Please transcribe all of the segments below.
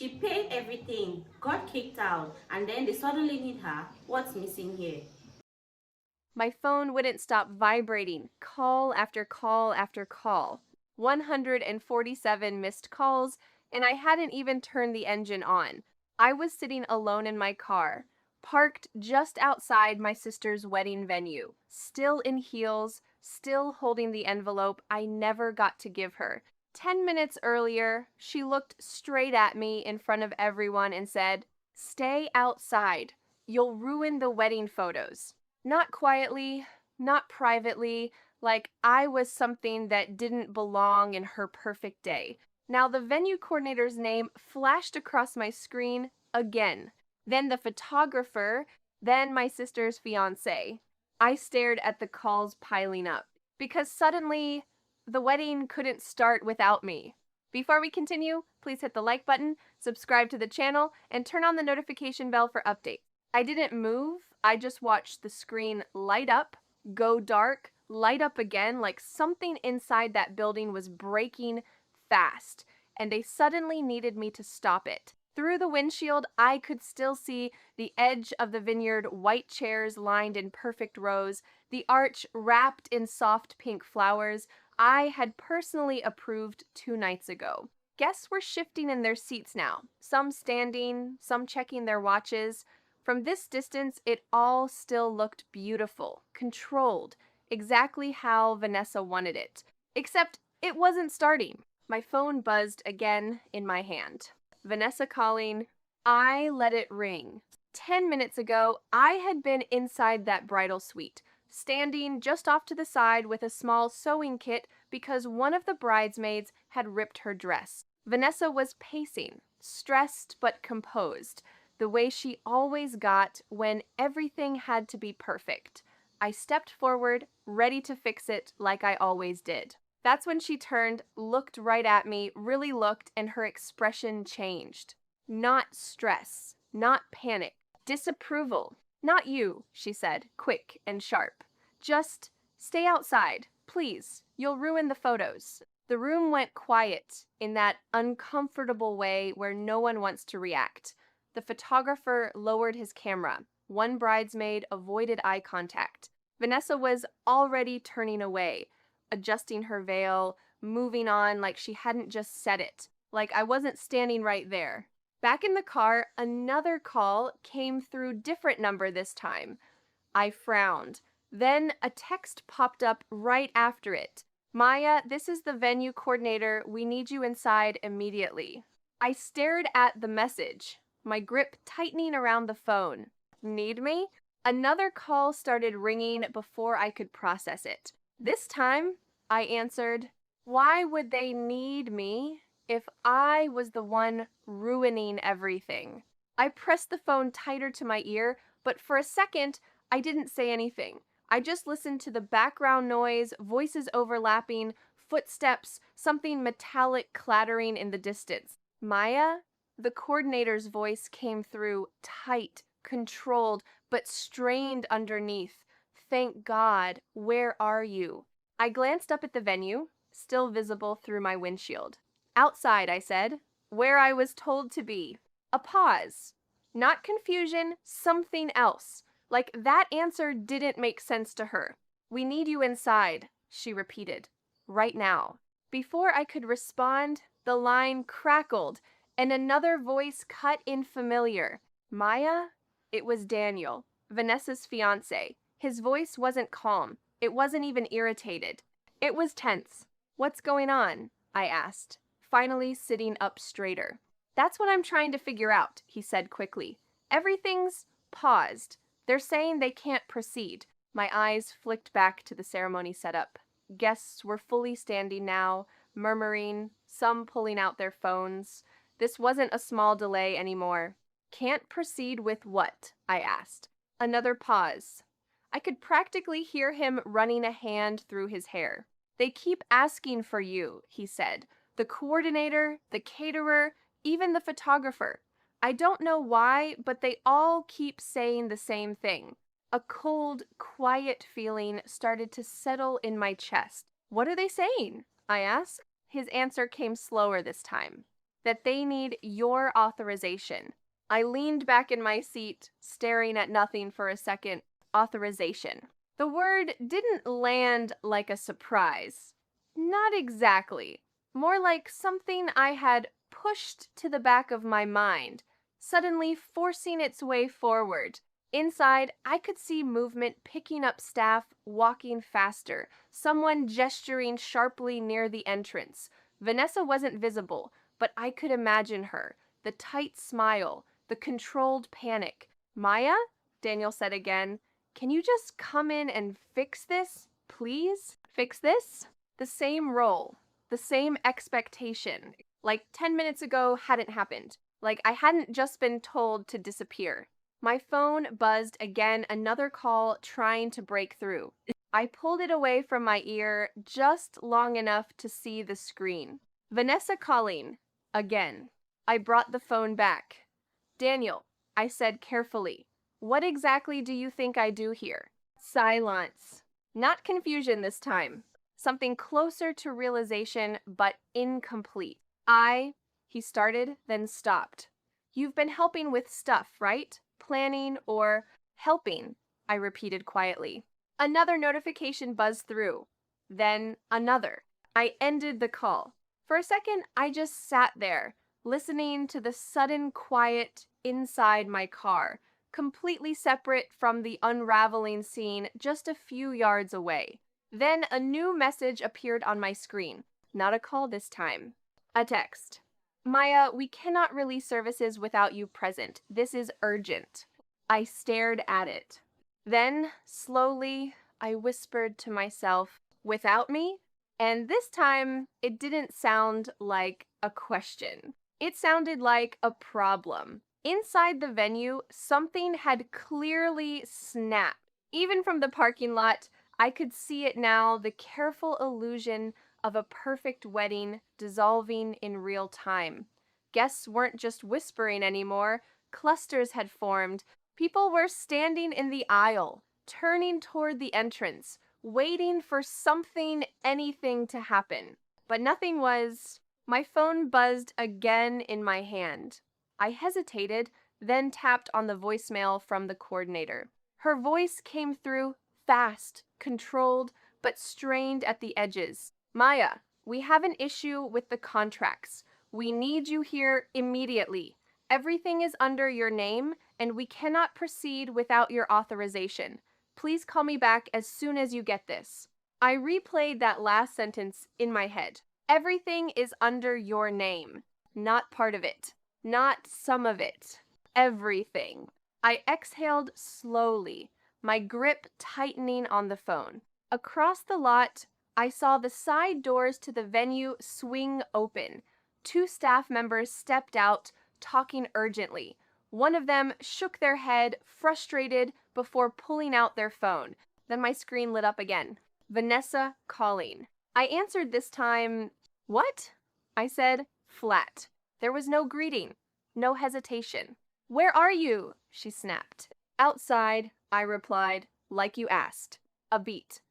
She paid everything, got kicked out, and then they suddenly need her. What's missing here? My phone wouldn't stop vibrating, call after call after call. 147 missed calls, and I hadn't even turned the engine on. I was sitting alone in my car, parked just outside my sister's wedding venue, still in heels, still holding the envelope I never got to give her. 10 minutes earlier, she looked straight at me in front of everyone and said, "Stay outside. You'll ruin the wedding photos." Not quietly, not privately, like I was something that didn't belong in her perfect day. Now the venue coordinator's name flashed across my screen again. Then the photographer, then my sister's fiance. I stared at the calls piling up because suddenly the wedding couldn't start without me. Before we continue, please hit the like button, subscribe to the channel, and turn on the notification bell for updates. I didn't move, I just watched the screen light up, go dark, light up again, like something inside that building was breaking fast, and they suddenly needed me to stop it. Through the windshield, I could still see the edge of the vineyard, white chairs lined in perfect rows, the arch wrapped in soft pink flowers I had personally approved 2 nights ago. Guests were shifting in their seats now, some standing, some checking their watches. From this distance, it all still looked beautiful, controlled, exactly how Vanessa wanted it. Except it wasn't starting. My phone buzzed again in my hand. Vanessa calling. I let it ring. 10 minutes ago, I had been inside that bridal suite, standing just off to the side with a small sewing kit because one of the bridesmaids had ripped her dress. Vanessa was pacing, stressed but composed, the way she always got when everything had to be perfect. I stepped forward, ready to fix it like I always did. That's when she turned, looked right at me, really looked, and her expression changed. Not stress, not panic, disapproval. "Not you," she said, quick and sharp. "Just stay outside, please. You'll ruin the photos." The room went quiet in that uncomfortable way where no one wants to react. The photographer lowered his camera. One bridesmaid avoided eye contact. Vanessa was already turning away, adjusting her veil, moving on like she hadn't just said it, like I wasn't standing right there. Back in the car, another call came through different number this time. I frowned. Then a text popped up right after it. "Maya, this is the venue coordinator. We need you inside immediately." I stared at the message, my grip tightening around the phone. Need me? Another call started ringing before I could process it. This time, I answered, "Why would they need me if I was the one ruining everything?" I pressed the phone tighter to my ear, but for a second, I didn't say anything. I just listened to the background noise, voices overlapping, footsteps, something metallic clattering in the distance. "Maya?" The coordinator's voice came through, tight, controlled, but strained underneath. "Thank God. Where are you?" I glanced up at the venue, still visible through my windshield. "Outside," I said, "where I was told to be." A pause. Not confusion, something else. Like that answer didn't make sense to her. "We need you inside," she repeated. "Right now." Before I could respond, the line crackled, and another voice cut in familiar. "Maya?" It was Daniel, Vanessa's fiance. His voice wasn't calm. It wasn't even irritated. It was tense. "What's going on?" I asked, finally sitting up straighter. "That's what I'm trying to figure out," he said quickly. "Everything's paused. They're saying they can't proceed." My eyes flicked back to the ceremony setup. Guests were fully standing now, murmuring, some pulling out their phones. This wasn't a small delay anymore. "Can't proceed with what?" I asked. Another pause. I could practically hear him running a hand through his hair. "They keep asking for you," he said. "The coordinator, the caterer, even the photographer. I don't know why, but they all keep saying the same thing." A cold, quiet feeling started to settle in my chest. "What are they saying?" I asked. His answer came slower this time. that they need your authorization. I leaned back in my seat, staring at nothing for a second. Authorization. The word didn't land like a surprise. Not exactly. More like something I had pushed to the back of my mind, suddenly forcing its way forward. Inside, I could see movement picking up staff, walking faster, someone gesturing sharply near the entrance. Vanessa wasn't visible, but I could imagine her, the tight smile, the controlled panic. Maya? Daniel said again. Can you just come in and fix this, please? Fix this? The same role, the same expectation. Like 10 minutes ago hadn't happened. Like I hadn't just been told to disappear. My phone buzzed again, another call trying to break through. I pulled it away from my ear just long enough to see the screen. Vanessa calling. Again. I brought the phone back. Daniel, I said carefully. What exactly do you think I do here? Silence. Not confusion this time. Something closer to realization, but incomplete. He started, then stopped. You've been helping with stuff, right? Planning or helping, I repeated quietly. Another notification buzzed through. Then another. I ended the call. For a second, I just sat there, listening to the sudden quiet inside my car, completely separate from the unraveling scene just a few yards away. Then a new message appeared on my screen. Not a call this time. A text. Maya, we cannot release services without you present. This is urgent. I stared at it. Then, slowly, I whispered to myself, without me? And this time, it didn't sound like a question. It sounded like a problem. Inside the venue, something had clearly snapped. Even from the parking lot, I could see it now, the careful illusion of a perfect wedding dissolving in real time. Guests weren't just whispering anymore. Clusters had formed. People were standing in the aisle, turning toward the entrance, waiting for something, anything to happen. But nothing was. My phone buzzed again in my hand. I hesitated, then tapped on the voicemail from the coordinator. Her voice came through fast, controlled, but strained at the edges. Maya, we have an issue with the contracts. We need you here immediately. Everything is under your name, and we cannot proceed without your authorization. Please call me back as soon as you get this. I replayed that last sentence in my head. Everything is under your name. Not part of it. Not some of it. Everything. I exhaled slowly, my grip tightening on the phone. Across the lot, I saw the side doors to the venue swing open. 2 staff members stepped out, talking urgently. One of them shook their head, frustrated, before pulling out their phone. Then my screen lit up again. Vanessa calling. I answered this time, "What?" I said, flat. There was no greeting, no hesitation. "Where are you?" she snapped. "Outside," I replied, "like you asked." A beat.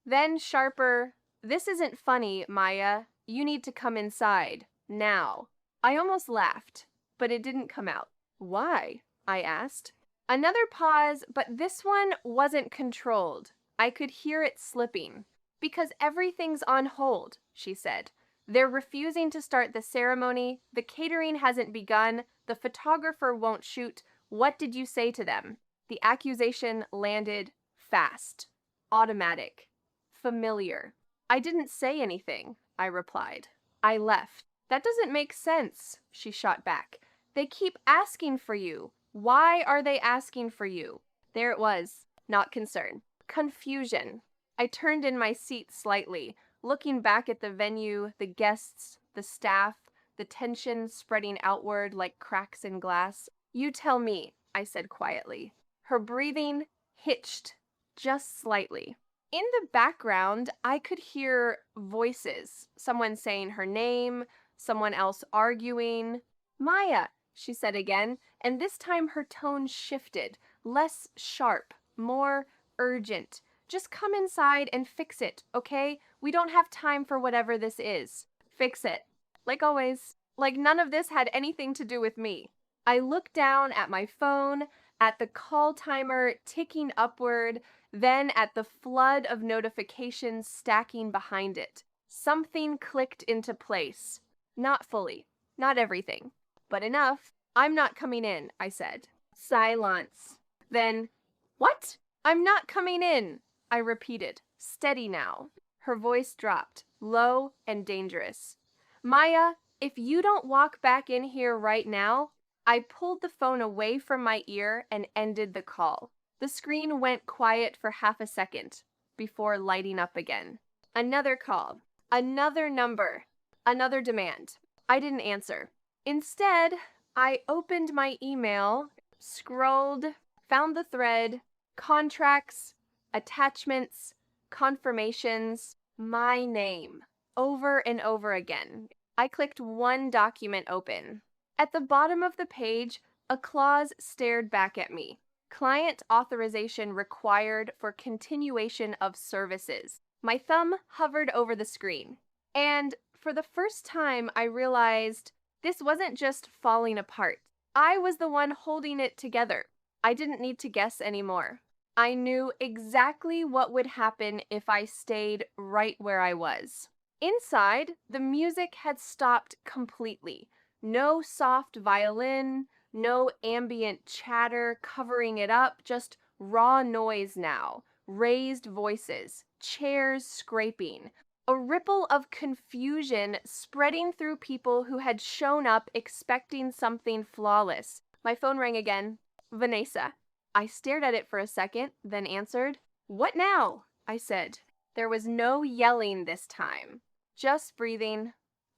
Then sharper, "This isn't funny, Maya. You need to come inside. Now." I almost laughed, but it didn't come out. "Why?" I asked. Another pause, but this one wasn't controlled. I could hear it slipping. "Because everything's on hold," she said. "They're refusing to start the ceremony. The catering hasn't begun. The photographer won't shoot. What did you say to them?" The accusation landed fast, automatic, familiar. "I didn't say anything," I replied. "I left." "That doesn't make sense," she shot back. "They keep asking for you. Why are they asking for you?" There it was. Not concern. Confusion. I turned in my seat slightly, looking back at the venue, the guests, the staff, the tension spreading outward like cracks in glass. "You tell me," I said quietly. Her breathing hitched just slightly. In the background, I could hear voices, someone saying her name, someone else arguing. "Maya," she said again, and this time her tone shifted, less sharp, more urgent. "Just come inside and fix it, okay? We don't have time for whatever this is. Fix it." Like always. like none of this had anything to do with me. I looked down at my phone, at the call timer ticking upward, then at the flood of notifications stacking behind it. Something clicked into place. Not fully, not everything, but enough. I'm not coming in, I said. Silence. Then, what? I'm not coming in, I repeated, steady now. Her voice dropped, low and dangerous. Maya, if you don't walk back in here right now, I pulled the phone away from my ear and ended the call. The screen went quiet for half a second before lighting up again. Another call, another number, another demand. I didn't answer. Instead, I opened my email, scrolled, found the thread, contracts, attachments, confirmations, my name, over and over again. I clicked one document open. At the bottom of the page, a clause stared back at me. Client authorization required for continuation of services. My thumb hovered over the screen. And for the first time, I realized this wasn't just falling apart. I was the one holding it together. I didn't need to guess anymore. I knew exactly what would happen if I stayed right where I was. Inside, the music had stopped completely. No soft violin, no ambient chatter covering it up, just raw noise now, raised voices, chairs scraping, a ripple of confusion spreading through people who had shown up expecting something flawless. My phone rang again. Vanessa. I stared at it for a second, then answered. What now? I said. There was no yelling this time. Just breathing,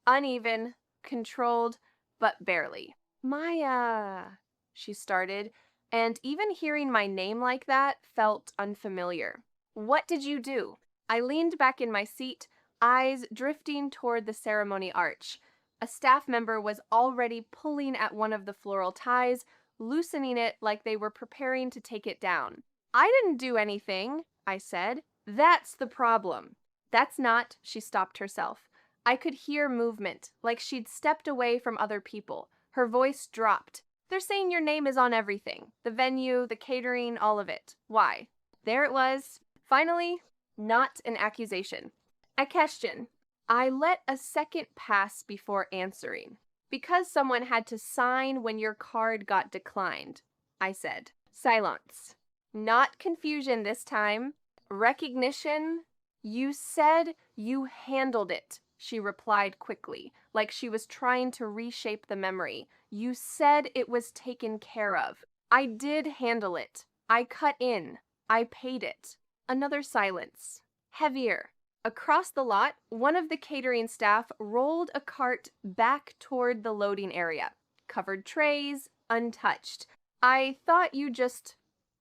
uneven, controlled, but barely. Maya, she started, and even hearing my name like that felt unfamiliar. What did you do? I leaned back in my seat, eyes drifting toward the ceremony arch. A staff member was already pulling at one of the floral ties, loosening it like they were preparing to take it down. I didn't do anything, I said. That's the problem. That's not, she stopped herself. I could hear movement, like she'd stepped away from other people. Her voice dropped. They're saying your name is on everything. The venue, the catering, all of it. Why? There it was. Finally, not an accusation. A question. I let a second pass before answering. Because someone had to sign when your card got declined, I said. Silence. Not confusion this time. Recognition. You said you handled it, she replied quickly, like she was trying to reshape the memory. You said it was taken care of. I did handle it. I cut in. I paid it. Another silence. Heavier. Across the lot, one of the catering staff rolled a cart back toward the loading area. Covered trays, untouched. I thought you just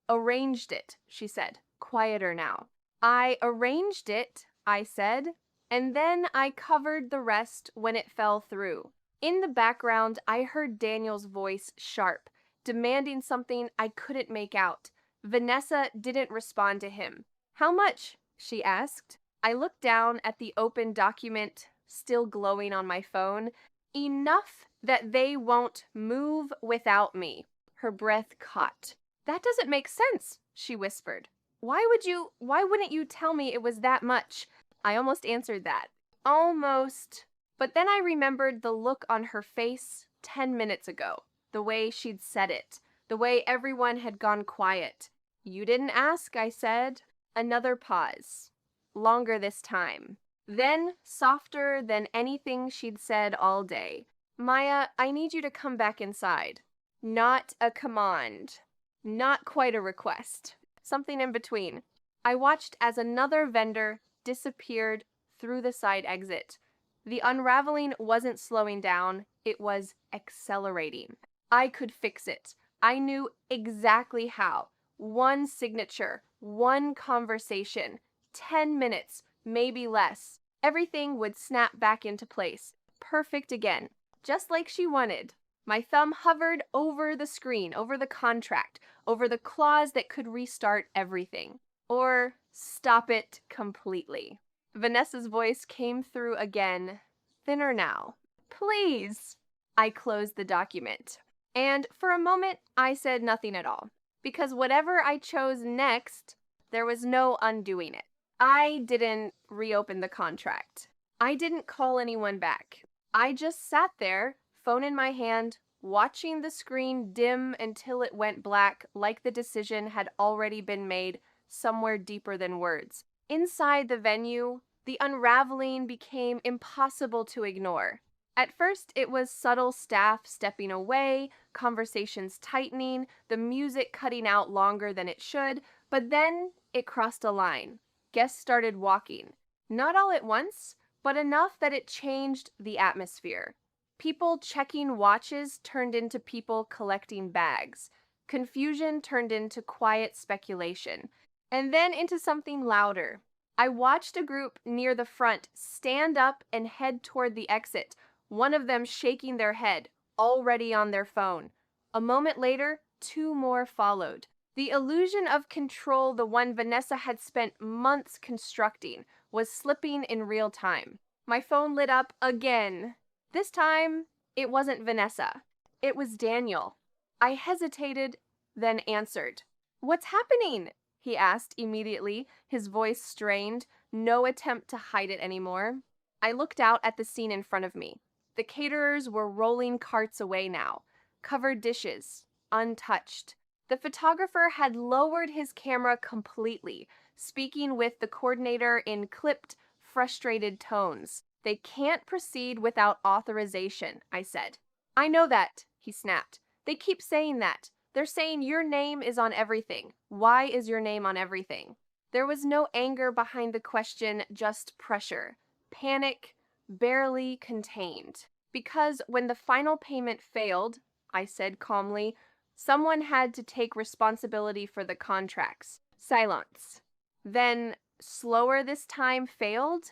arranged it, she said, quieter now. I arranged it, I said, and then I covered the rest when it fell through. In the background, I heard Daniel's voice sharp, demanding something I couldn't make out. Vanessa didn't respond to him. How much? She asked. I looked down at the open document, still glowing on my phone. Enough that they won't move without me. Her breath caught. That doesn't make sense, she whispered. Why wouldn't you tell me it was that much? I almost answered that. Almost. But then I remembered the look on her face 10 minutes ago. The way she'd said it. The way everyone had gone quiet. You didn't ask, I said. Another pause. Longer this time. Then, softer than anything she'd said all day. Maya, I need you to come back inside. Not a command. Not quite a request. Something in between. I watched as another vendor disappeared through the side exit. The unraveling wasn't slowing down, it was accelerating. I could fix it. I knew exactly how. One signature, one conversation, 10 minutes, maybe less. Everything would snap back into place. Perfect again, just like she wanted. My thumb hovered over the screen, over the contract, over the clause that could restart everything. Or stop it completely. Vanessa's voice came through again, thinner now. Please. I closed the document. And for a moment, I said nothing at all. Because whatever I chose next, there was no undoing it. I didn't reopen the contract. I didn't call anyone back. I just sat there, phone in my hand, watching the screen dim until it went black, like the decision had already been made somewhere deeper than words. Inside the venue, the unraveling became impossible to ignore. At first, it was subtle staff stepping away, conversations tightening, the music cutting out longer than it should, but then it crossed a line. Guests started walking. Not all at once, but enough that it changed the atmosphere. People checking watches turned into people collecting bags. Confusion turned into quiet speculation, and then into something louder. I watched a group near the front stand up and head toward the exit, one of them shaking their head, already on their phone. A moment later, two more followed. The illusion of control the one Vanessa had spent months constructing was slipping in real time. My phone lit up again. This time, it wasn't Vanessa. It was Daniel. I hesitated, then answered. "What's happening?" he asked immediately, his voice strained, no attempt to hide it anymore. I looked out at the scene in front of me. The caterers were rolling carts away now, covered dishes, untouched. The photographer had lowered his camera completely, speaking with the coordinator in clipped, frustrated tones. "They can't proceed without authorization," I said. "I know that," he snapped. "They keep saying that. They're saying your name is on everything. Why is your name on everything?" There was no anger behind the question, just pressure. Panic, barely contained. "Because when the final payment failed," I said calmly, "someone had to take responsibility for the contracts." Silence. Then, slower this time, failed?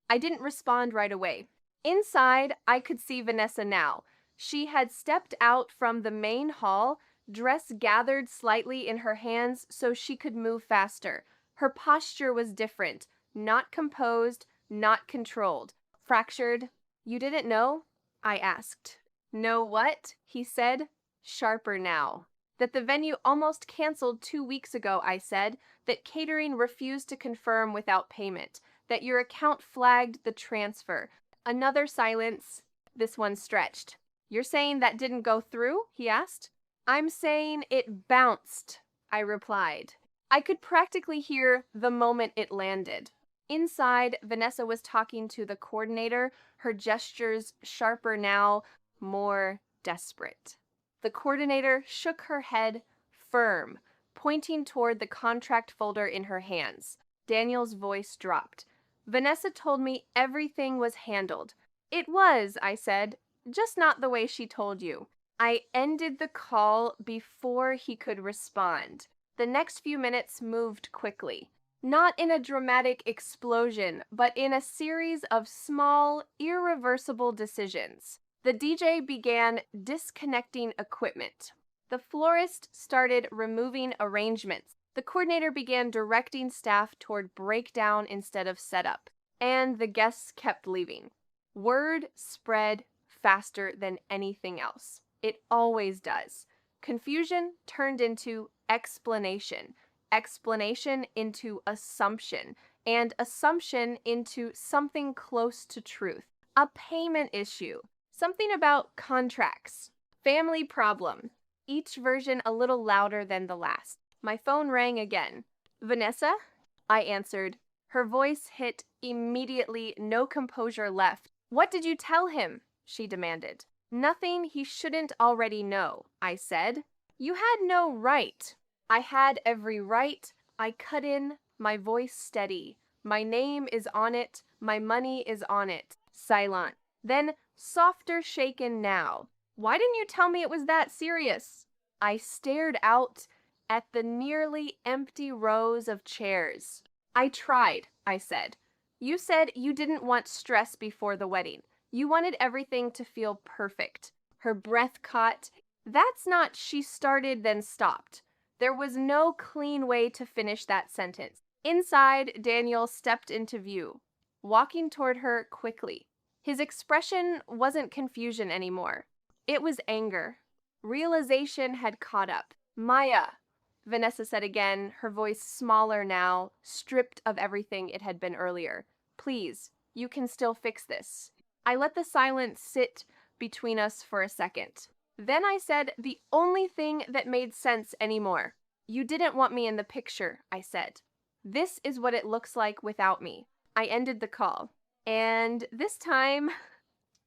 I didn't respond right away. Inside, I could see Vanessa now. She had stepped out from the main hall, dress gathered slightly in her hands so she could move faster. Her posture was different, not composed, not controlled. Fractured. "You didn't know?" I asked. "Know what?" he said, sharper now. "That the venue almost canceled 2 weeks ago," I said. "That catering refused to confirm without payment. That your account flagged the transfer." Another silence. This one stretched. "You're saying that didn't go through?" he asked. "I'm saying it bounced," I replied. I could practically hear the moment it landed. Inside, Vanessa was talking to the coordinator, her gestures sharper now, more desperate. The coordinator shook her head, firm, pointing toward the contract folder in her hands. Daniel's voice dropped. "Vanessa told me everything was handled." "It was," I said, "just not the way she told you." I ended the call before he could respond. The next few minutes moved quickly. Not in a dramatic explosion, but in a series of small, irreversible decisions. The DJ began disconnecting equipment. The florist started removing arrangements. The coordinator began directing staff toward breakdown instead of setup. And the guests kept leaving. Word spread faster than anything else. It always does. Confusion turned into explanation. Explanation into assumption, and assumption into something close to truth. A payment issue, something about contracts, family problem, each version a little louder than the last. My phone rang again. "Vanessa?" I answered. Her voice hit immediately, no composure left. "What did you tell him?" she demanded. "Nothing he shouldn't already know," I said. "You had no right." "I had every right." I cut in, my voice steady. "My name is on it. My money is on it." Silent. Then, softer shaken now. "Why didn't you tell me it was that serious?" I stared out at the nearly empty rows of chairs. "I tried," I said. "You said you didn't want stress before the wedding. You wanted everything to feel perfect." Her breath caught. "That's not," she started, then stopped. There was no clean way to finish that sentence. Inside, Daniel stepped into view, walking toward her quickly. His expression wasn't confusion anymore. It was anger. Realization had caught up. Maya, Vanessa said again, her voice smaller now, stripped of everything it had been earlier. Please, you can still fix this. I let the silence sit between us for a second. Then I said the only thing that made sense anymore. You didn't want me in the picture, I said. This is what it looks like without me. I ended the call. And this time,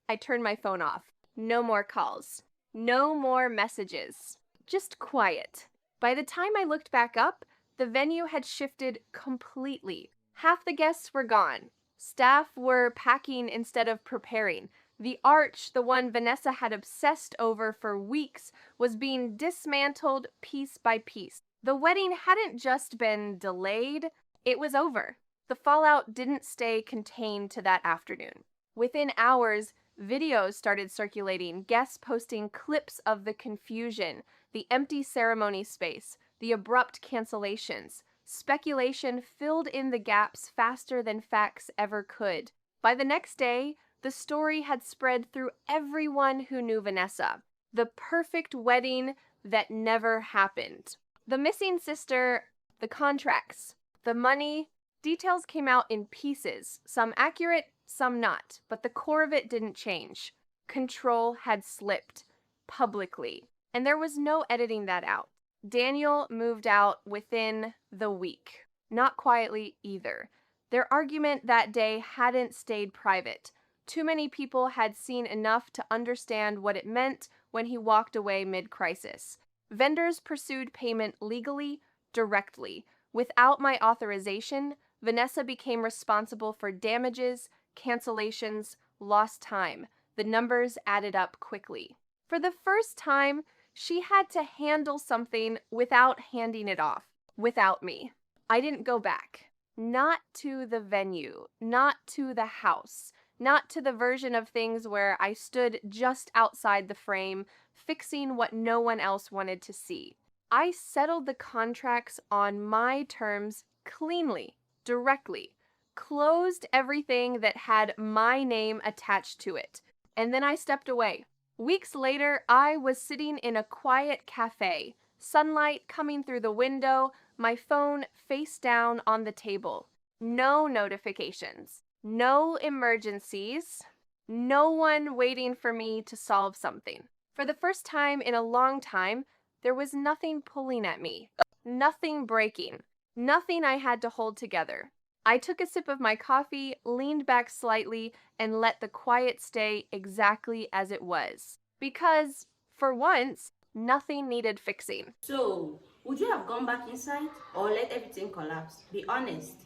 I turned my phone off. No more calls. No more messages. Just quiet. By the time I looked back up, the venue had shifted completely. Half the guests were gone. Staff were packing instead of preparing. The arch, the one Vanessa had obsessed over for weeks, was being dismantled piece by piece. The wedding hadn't just been delayed, it was over. The fallout didn't stay contained to that afternoon. Within hours, videos started circulating, guests posting clips of the confusion, the empty ceremony space, the abrupt cancellations. Speculation filled in the gaps faster than facts ever could. By the next day, the story had spread through everyone who knew Vanessa. The perfect wedding that never happened. The missing sister, the contracts, the money, details came out in pieces, some accurate, some not, but the core of it didn't change. Control had slipped, publicly, and there was no editing that out. Daniel moved out within the week. Not quietly either. Their argument that day hadn't stayed private. Too many people had seen enough to understand what it meant when he walked away mid-crisis. Vendors pursued payment legally, directly. Without my authorization, Vanessa became responsible for damages, cancellations, lost time. The numbers added up quickly. For the first time, she had to handle something without handing it off, without me. I didn't go back. Not to the venue, not to the house, not to the version of things where I stood just outside the frame, fixing what no one else wanted to see. I settled the contracts on my terms cleanly, directly, closed everything that had my name attached to it, and then I stepped away. Weeks later, I was sitting in a quiet cafe, sunlight coming through the window, my phone face down on the table. No notifications, no emergencies, no one waiting for me to solve something. For the first time in a long time, there was nothing pulling at me, nothing breaking, nothing I had to hold together. I took a sip of my coffee, leaned back slightly, and let the quiet stay exactly as it was. Because, for once, nothing needed fixing. So, would you have gone back inside or let everything collapse? Be honest.